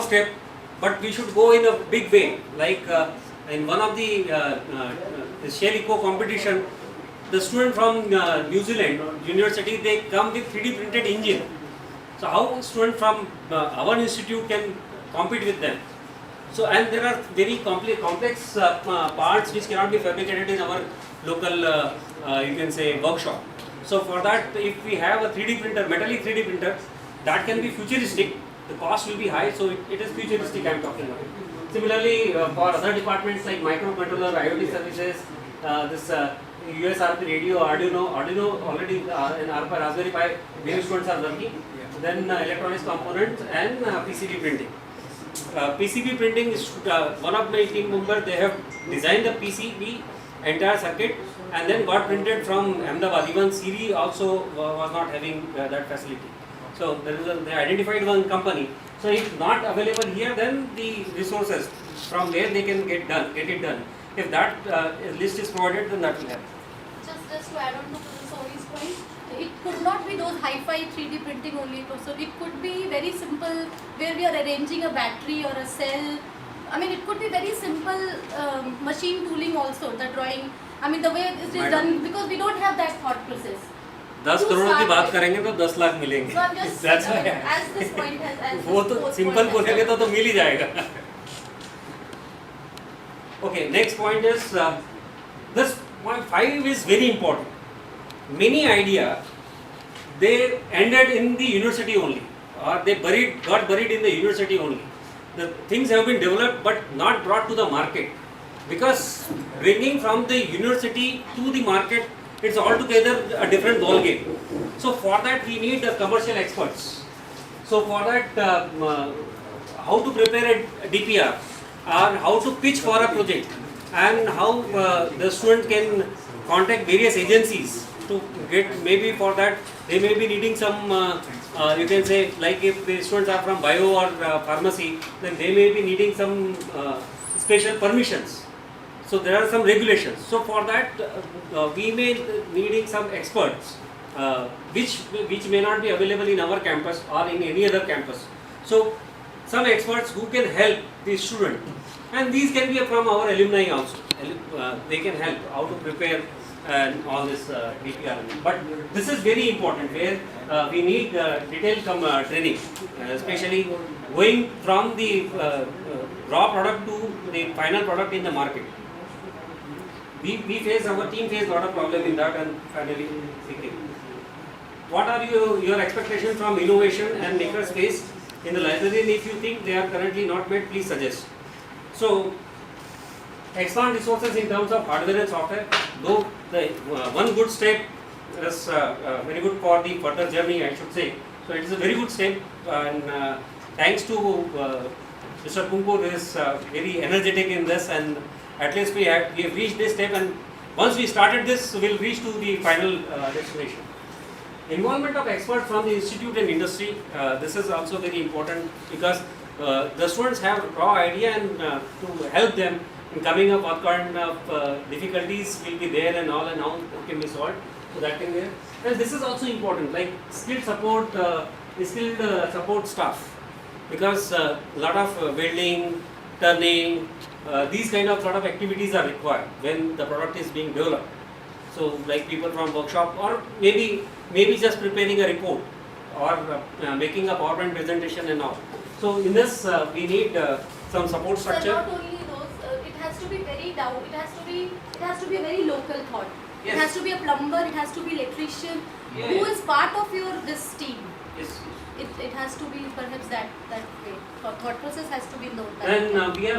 step, but we should go in a big way. Like in one of the Shell Eco competition, the student from New Zealand university, they come with 3D printed engine. So how student from our institute can compete with them? So, and there are very complex parts which cannot be fabricated in our local you can say workshop. So for that, if we have a 3D printer, metallic 3D printer, that can be futuristic. The cost will be high, so it is futuristic I am talking about. Similarly, for other departments like microcontroller, IoT services, this USRP radio, Arduino already in ARPA, Raspberry Pi, many students are working. Then electronics components and PCB printing. PCB printing is one of my team members. They have designed the PCB entire circuit and then got printed from Ahmedabad. Even Siri also was not having that facility. So they identified one company. So if not available here, then the resources from where they can get it done. If that list is provided, then that will help. Just to add on to Sohi's point, it could not be those hi-fi 3D printing only. So it could be very simple, where we are arranging a battery or a cell. I mean, it could be very simple machine tooling also, the drawing. I mean, the way it is done, because we don't have that thought process. 10 crore की बात करेंगे तो 10 लाख मिलेंगे. So I'm just as this point has as वो तो simple बोलेंगे तो मिल ही जाएगा. Okay, next point is this point 5 is very important. Many idea they ended in the university only, or they got buried in the university only. The things have been developed but not brought to the market, because bringing from the university to the market, it's altogether a different ball game. So for that we need commercial experts. So for that how to prepare a DPR, or how to pitch for a project, and how the student can contact various agencies to get, maybe for that they may be needing some you can say, like if the students are from bio or pharmacy, then they may be needing some special permissions. So there are some regulations. So for that we may needing some experts which may not be available in our campus or in any other campus. So some experts who can help the student, and these can be from our alumni also. They can help how to prepare and all this DPR. But this is very important, where we need detailed training, especially going from the raw product to the final product in the market. Our team faced a lot of problem in that, and finally speaking. What are your expectations from innovation and makerspace in the library, and if you think they are currently not met, please suggest. So, expand resources in terms of hardware and software, though the one good step is very good for the further journey, I should say. So it is a very good step, and thanks to Mr. Kumkur, who is very energetic in this, and at least we have reached this step, and once we started this, we will reach to the final destination. Involvement of experts from the institute and industry, this is also very important, because the students have raw idea, and to help them in coming up what kind of difficulties will be there and all, and how it can be solved. So that thing there. And this is also important, like skilled support staff, because a lot of welding, turning, these kind of lot of activities are required when the product is being developed. So like people from workshop, or maybe just preparing a report, or making a PowerPoint presentation and all. So in this we need some support structure. So not only those, it has to be very down. It has to be a very local thought. Yes. It has to be a plumber. It has to be electrician. Yeah, who is part of this team. Yes. It has to be perhaps that way. Thought process has to be known. Then we are